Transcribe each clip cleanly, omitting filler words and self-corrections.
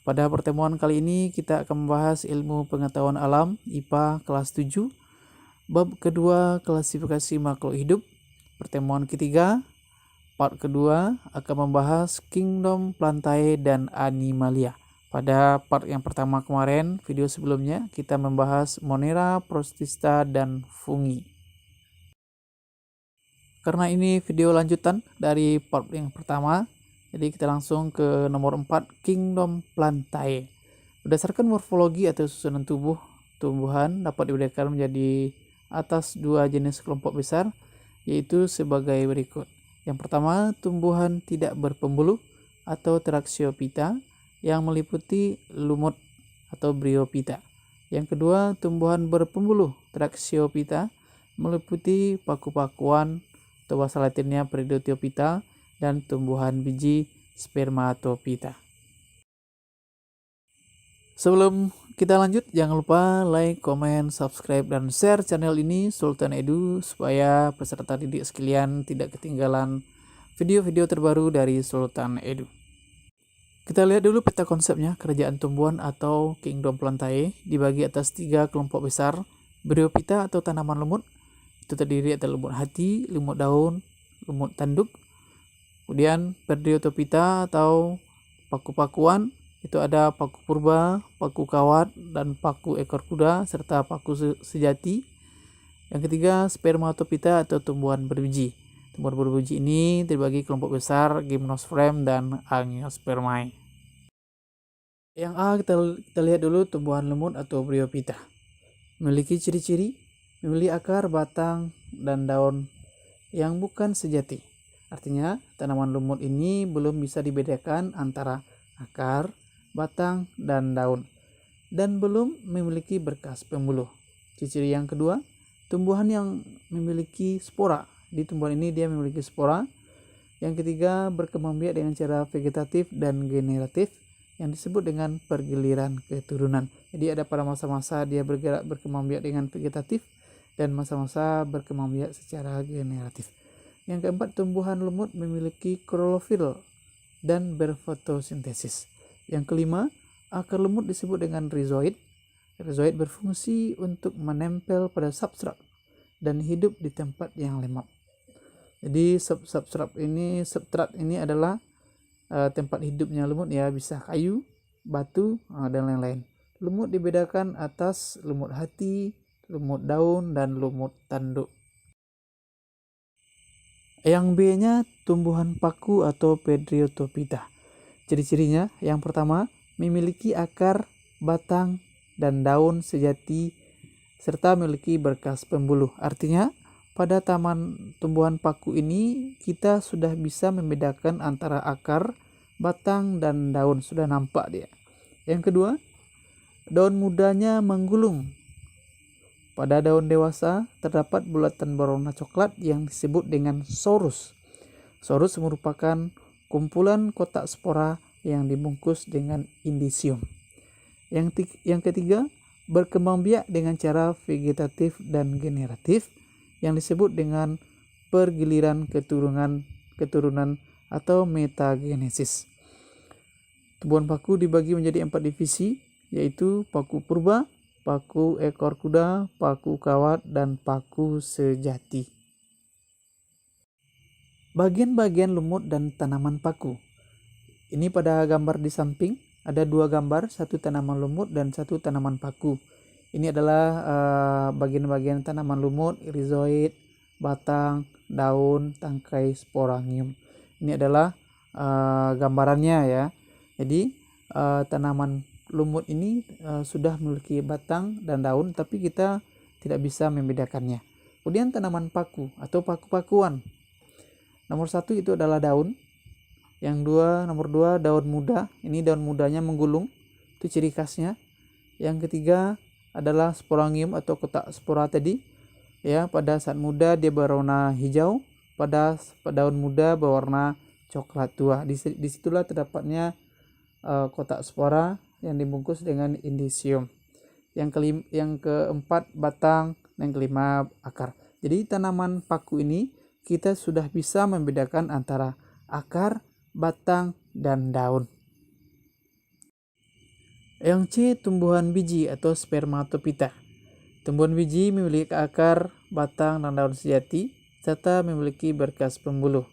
Pada pertemuan kali ini kita akan membahas ilmu pengetahuan alam IPA kelas 7, bab kedua klasifikasi makhluk hidup. Pertemuan ketiga, part kedua akan membahas kingdom Plantae dan Animalia. Pada part yang pertama kemarin, video sebelumnya, kita membahas Monera, Protista, dan Fungi. Karena ini video lanjutan dari part yang pertama, jadi kita langsung ke nomor 4, Kingdom Plantae. Berdasarkan morfologi atau susunan tumbuhan dapat dibedakan menjadi atas dua jenis kelompok besar, yaitu sebagai berikut. Yang pertama, tumbuhan tidak berpembuluh atau Tracheophyta yang meliputi lumut atau Bryophyta. Yang kedua, tumbuhan berpembuluh Tracheophyta meliputi paku-pakuan atau bahasa latinnya Peridoteophyta dan tumbuhan biji Spermatophyta. Sebelum kita lanjut, jangan lupa like, komen, subscribe, dan share channel ini Sultan Edu supaya peserta didik sekalian tidak ketinggalan video-video terbaru dari Sultan Edu. Kita lihat dulu peta konsepnya. Kerajaan tumbuhan atau Kingdom Plantae dibagi atas 3 kelompok besar. Bryophyta atau tanaman lumut, itu terdiri atas lumut hati, lumut daun, lumut tanduk. Kemudian Peridoteophyta atau paku-pakuan, itu ada paku purba, paku kawat, dan paku ekor kuda, serta paku sejati. Yang ketiga, Spermatophyta atau tumbuhan berbiji. Tumbuhan berbiji ini terbagi kelompok besar Gymnosperm dan Angiospermae. Yang A, kita lihat dulu tumbuhan lumut atau Bryophyta. Memiliki ciri-ciri, memiliki akar, batang, dan daun yang bukan sejati. Artinya, tanaman lumut ini belum bisa dibedakan antara akar, batang, dan daun, dan belum memiliki berkas pembuluh. Ciri yang kedua, tumbuhan yang memiliki spora. Di tumbuhan ini dia memiliki spora. Yang ketiga, berkembang biak dengan cara vegetatif dan generatif yang disebut dengan pergiliran keturunan. Jadi ada pada masa-masa dia berkembang biak dengan vegetatif dan masa-masa berkembang biak secara generatif. Yang keempat, tumbuhan lumut memiliki klorofil dan berfotosintesis. Yang kelima, akar lumut disebut dengan rhizoid. Rhizoid berfungsi untuk menempel pada substrat dan hidup di tempat yang lembab. Jadi substrat ini adalah tempat hidupnya lumut, ya, bisa kayu, batu, dan lain-lain. Lumut dibedakan atas lumut hati, lumut daun, dan lumut tanduk. Yang B-nya tumbuhan paku atau Peridoteophyta. Ciri-cirinya, yang pertama, memiliki akar, batang, dan daun sejati serta memiliki berkas pembuluh. Artinya, pada tumbuhan paku ini kita sudah bisa membedakan antara akar, batang, dan daun. Sudah nampak dia. Yang kedua, daun mudanya menggulung. Pada daun dewasa terdapat bulatan berwarna coklat yang disebut dengan sorus. Sorus merupakan kumpulan kotak spora yang dibungkus dengan indisium. Yang ketiga, berkembang biak dengan cara vegetatif dan generatif yang disebut dengan pergiliran keturunan atau metagenesis. Tumbuhan paku dibagi menjadi 4 divisi, yaitu paku purba, paku ekor kuda, paku kawat, dan paku sejati. Bagian-bagian lumut dan tanaman paku. Ini pada gambar di samping ada 2 gambar, satu tanaman lumut dan satu tanaman paku. Ini adalah bagian-bagian tanaman lumut, rhizoid, batang, daun, tangkai, sporangium. Ini adalah gambarannya, ya. Jadi tanaman lumut ini sudah memiliki batang dan daun, tapi kita tidak bisa membedakannya. Kemudian tanaman paku atau paku-pakuan. Nomor 1 itu adalah daun. Nomor 2 daun muda. Ini daun mudanya menggulung, itu ciri khasnya. Yang ketiga adalah sporangium atau kotak spora tadi. Ya, pada saat muda dia berwarna hijau, pada daun muda berwarna coklat tua. Disitulah terdapatnya kotak spora yang dibungkus dengan indisium. Yang keempat batang, yang kelima akar. Jadi tanaman paku ini kita sudah bisa membedakan antara akar, batang, dan daun. Yang C, tumbuhan biji atau spermatopita. Tumbuhan biji memiliki akar, batang, dan daun sejati, serta memiliki berkas pembuluh,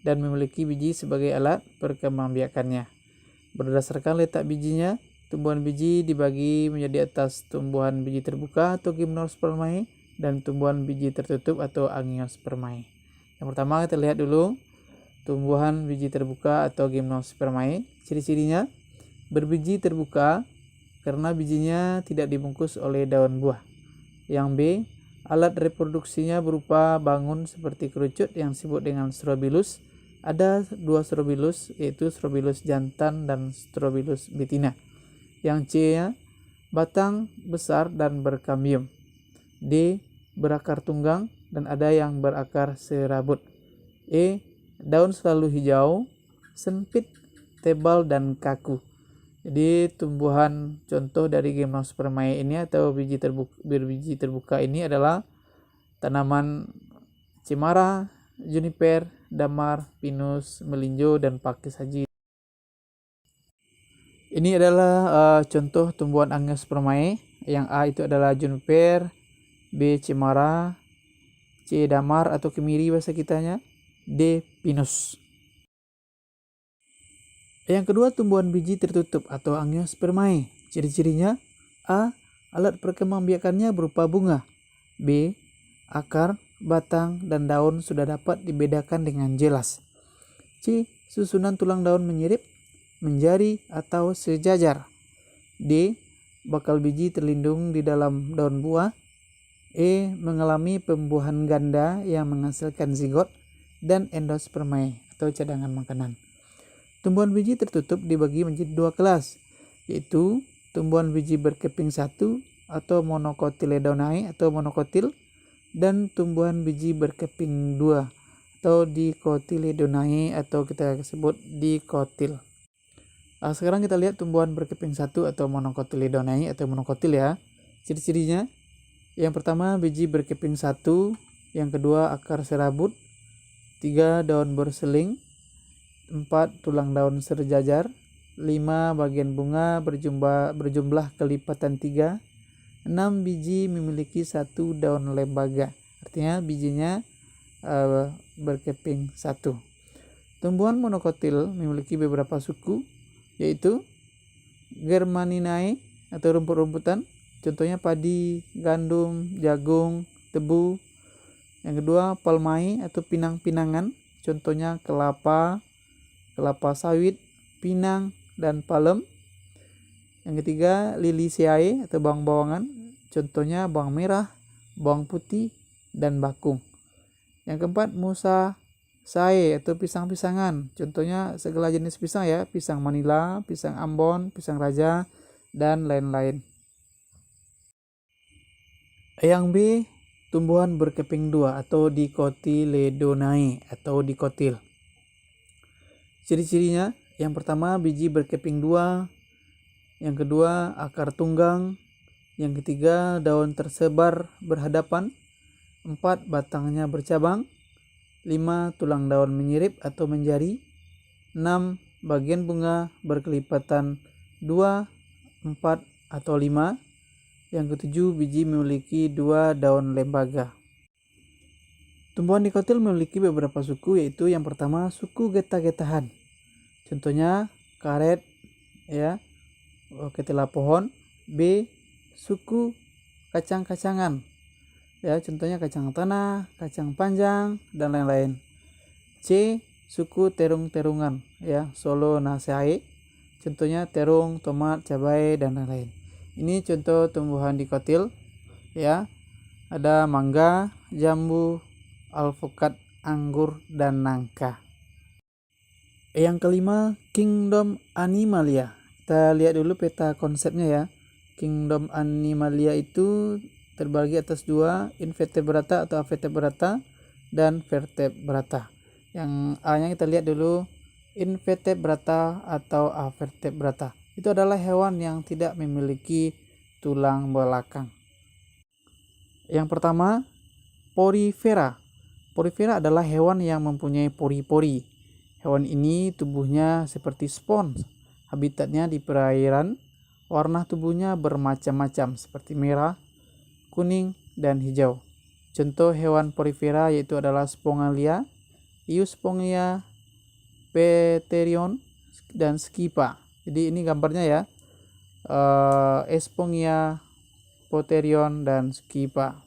dan memiliki biji sebagai alat perkembangbiakannya. Berdasarkan letak bijinya, tumbuhan biji dibagi menjadi atas tumbuhan biji terbuka atau gimnospermae, dan tumbuhan biji tertutup atau angiospermae. Yang pertama kita lihat dulu tumbuhan biji terbuka atau gimnospermae. Ciri-cirinya berbiji terbuka karena bijinya tidak dibungkus oleh daun buah. Yang B, alat reproduksinya berupa bangun seperti kerucut yang disebut dengan strobilus. Ada dua strobilus, yaitu strobilus jantan dan strobilus betina. Yang C-nya, batang besar dan berkambium. D, berakar tunggang dan ada yang berakar serabut. E, daun selalu hijau, sempit, tebal, dan kaku. Jadi tumbuhan contoh dari gimnospermae ini atau berbiji terbuka ini adalah tanaman cemara, juniper, damar, pinus, melinjo, dan pakis haji. Ini adalah contoh tumbuhan angiospermae. Yang A itu adalah juniper, B cemara, C damar atau kemiri bahasa kitanya, D pinus. Yang kedua, tumbuhan biji tertutup atau angiospermae. Ciri-cirinya: A, alat perkembangbiakannya berupa bunga. B, akar, batang, dan daun sudah dapat dibedakan dengan jelas. C, susunan tulang daun menyirip, menjari, atau sejajar. D, bakal biji terlindung di dalam daun buah. E, mengalami pembuahan ganda yang menghasilkan zigot, dan endospermae atau cadangan makanan. Tumbuhan biji tertutup dibagi menjadi dua kelas, yaitu tumbuhan biji berkeping satu atau monocotyledonae atau monokotil, dan tumbuhan biji berkeping dua atau dicotyledonae atau kita sebut dikotil. Sekarang kita lihat tumbuhan berkeping satu atau monocotyledonae atau monokotil ya. Ciri-cirinya: yang pertama, biji berkeping satu. Yang kedua, akar serabut. 3, daun berseling. 4, tulang daun sejajar. 5, bagian bunga berjumlah kelipatan 3. 6, biji memiliki satu daun lembaga. Artinya bijinya berkeping satu. Tumbuhan monokotil memiliki beberapa suku, yaitu Germaninae atau rumput-rumputan. Contohnya padi, gandum, jagung, tebu. Yang kedua, palmae atau pinang-pinangan. Contohnya kelapa sawit, pinang, dan palem. Yang ketiga, liliaceae atau bawang-bawangan. Contohnya bawang merah, bawang putih, dan bakung. Yang keempat, musaceae atau pisang-pisangan. Contohnya segala jenis pisang ya, pisang Manila, pisang Ambon, pisang raja, dan lain-lain. Yang B, tumbuhan berkeping dua atau dicotyledonae atau dikotil. Ciri-cirinya: yang pertama, biji berkeping dua. Yang kedua, akar tunggang. Yang ketiga, daun tersebar berhadapan. 4, batangnya bercabang. 5, tulang daun menyirip atau menjari. 6, bagian bunga berkelipatan 2, 4, atau 5. Yang ketujuh, biji memiliki 2 daun lembaga. Tumbuhan dikotil memiliki beberapa suku, yaitu yang pertama, suku getah-getahan. Contohnya karet ya, ketela pohon. B, suku kacang-kacangan ya, contohnya kacang tanah, kacang panjang, dan lain-lain. C, suku terung-terungan ya, Solanaceae. Contohnya terung, tomat, cabai, dan lain-lain. Ini contoh tumbuhan dikotil ya. Ada mangga, jambu, alpukat, anggur, dan nangka. Yang kelima, Kingdom Animalia. Kita lihat dulu peta konsepnya ya. Kingdom Animalia itu terbagi atas 2, invertebrata atau avertebrata dan vertebrata. Yang A-nya kita lihat dulu, invertebrata atau avertebrata. Itu adalah hewan yang tidak memiliki tulang belakang. Yang pertama, porifera. Porifera adalah hewan yang mempunyai pori-pori. Hewan ini tubuhnya seperti spons. Habitatnya di perairan, Warna tubuhnya bermacam-macam seperti merah, kuning, dan hijau. Contoh hewan porifera yaitu adalah Spongalia, Euspongia, Pterion, dan Skipa. Jadi ini gambarnya ya, Espongia, Pterion, dan Skipa.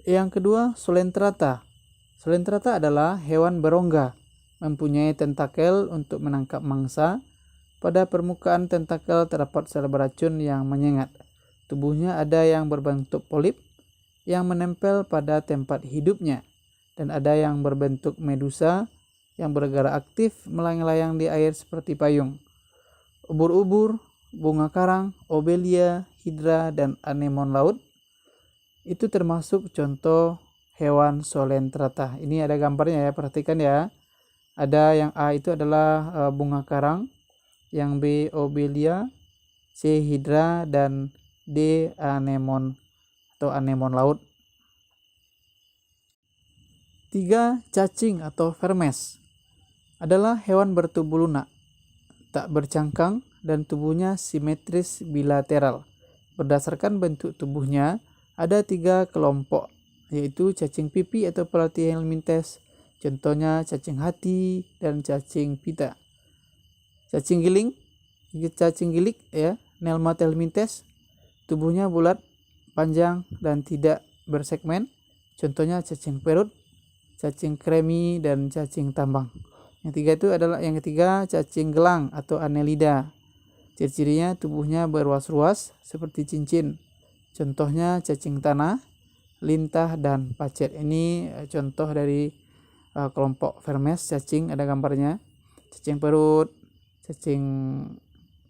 Yang kedua, Solentrata. Solentrata adalah hewan berongga, mempunyai tentakel untuk menangkap mangsa. Pada permukaan tentakel terdapat sel beracun yang menyengat. Tubuhnya ada yang berbentuk polip yang menempel pada tempat hidupnya, dan ada yang berbentuk medusa yang bergerak aktif melayang-layang di air seperti payung. Ubur-ubur, bunga karang, obelia, hidra, dan anemon laut itu termasuk contoh hewan Solentrata. Ini ada gambarnya ya, perhatikan ya. Ada yang A itu adalah bunga karang, yang B obelia, C hidra, dan D anemon atau anemon laut. 3. Cacing atau vermes adalah hewan bertubuh lunak, tak bercangkang, dan tubuhnya simetris bilateral. Berdasarkan bentuk tubuhnya, ada 3 kelompok, yaitu cacing pipi atau Platyhelminthes, contohnya cacing hati dan cacing pita. Cacing gilik ya, Nelmathelminthes, tubuhnya bulat, panjang, dan tidak bersegmen, contohnya cacing perut, cacing kremi, dan cacing tambang. Yang ketiga cacing gelang atau Annelida. Ciri-cirinya tubuhnya berruas-ruas seperti cincin, contohnya cacing tanah, lintah, dan pacet. Ini contoh dari kelompok vermes cacing, ada gambarnya. Cacing perut, cacing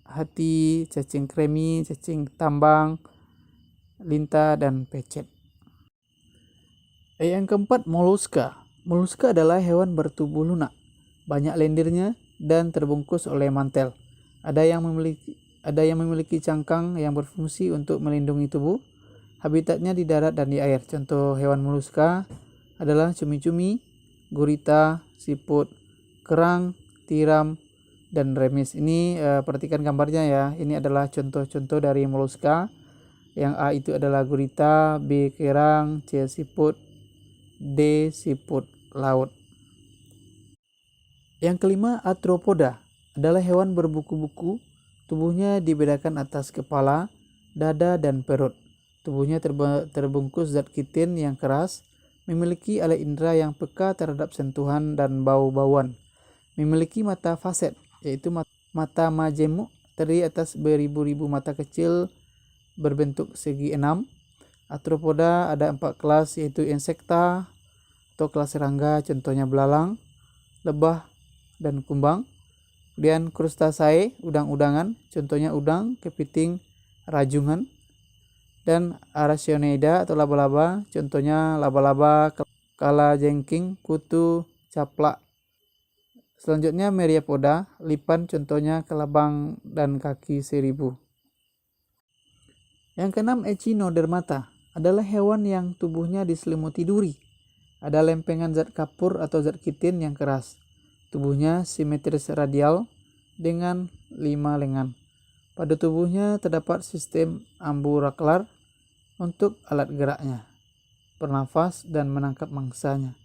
hati, cacing kremi, cacing tambang, lintah, dan pecet. Yang keempat, moluska. Moluska adalah hewan bertubuh lunak, banyak lendirnya, dan terbungkus oleh mantel. Ada yang memiliki cangkang yang berfungsi untuk melindungi tubuh. Habitatnya di darat dan di air. Contoh hewan moluska adalah cumi-cumi, gurita, siput, kerang, tiram, dan remis. Ini perhatikan gambarnya ya. Ini adalah contoh-contoh dari moluska. Yang A itu adalah gurita, B kerang, C siput, D siput laut. Yang kelima, arthropoda adalah hewan berbuku-buku. Tubuhnya dibedakan atas kepala, dada, dan perut. Tubuhnya terbungkus zat kitin yang keras, memiliki alat indera yang peka terhadap sentuhan dan bau-bauan. Memiliki mata faset, yaitu mata majemuk, terdiri atas beribu-ribu mata kecil berbentuk segi 6. Arthropoda ada 4 kelas, yaitu insekta atau kelas serangga, contohnya belalang, lebah, dan kumbang. Kemudian krustaceae, udang-udangan, contohnya udang, kepiting, rajungan. Dan Arationida atau laba-laba, contohnya laba-laba, kalajengking, kutu, caplak. Selanjutnya Myriapoda, lipan, contohnya kelabang dan kaki seribu. Yang keenam, Echinodermata adalah hewan yang tubuhnya diselimuti duri. Ada lempengan zat kapur atau zat kitin yang keras. Tubuhnya simetris radial dengan 5 lengan. Pada tubuhnya terdapat sistem amburaklar untuk alat geraknya, bernafas, dan menangkap mangsanya.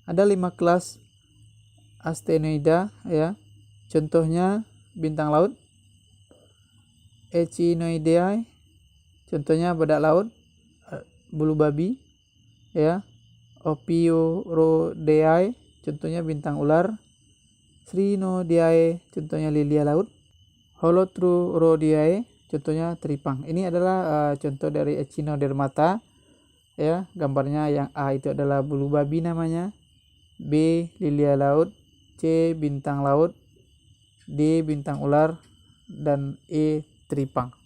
Ada 5 kelas Asthenoida ya. Contohnya bintang laut, Echinoideae, contohnya badak laut, bulu babi ya. Ophiuroideae, contohnya bintang ular. Crinodiae, contohnya lilia laut. Holotrurodiae, contohnya teripang. Ini adalah contoh dari Echinodermata ya. Gambarnya yang A itu adalah bulu babi namanya, B lilia laut, C bintang laut, D bintang ular, dan E teripang.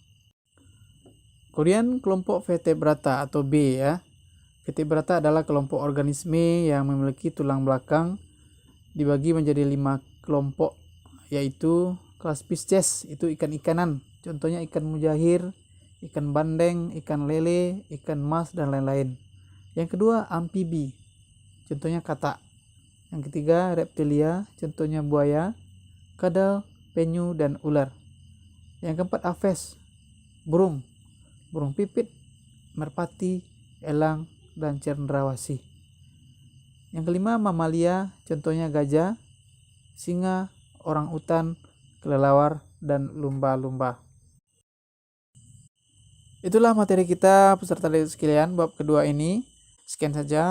Kemudian kelompok vertebrata atau B ya. Vertebrata adalah kelompok organisme yang memiliki tulang belakang, dibagi menjadi 5 kelompok, yaitu kelas Pisces, itu ikan-ikanan, contohnya ikan mujahir, ikan bandeng, ikan lele, ikan mas, dan lain-lain. Yang kedua, amfibi, contohnya katak. Yang ketiga, reptilia, contohnya buaya, kadal, penyu, dan ular. Yang keempat aves, burung pipit, merpati, elang, dan cendrawasih. Yang kelima mamalia, contohnya gajah, singa, orang utan, kelelawar, dan lumba-lumba. Itulah materi kita peserta didik sekalian bab kedua ini. Sekian saja.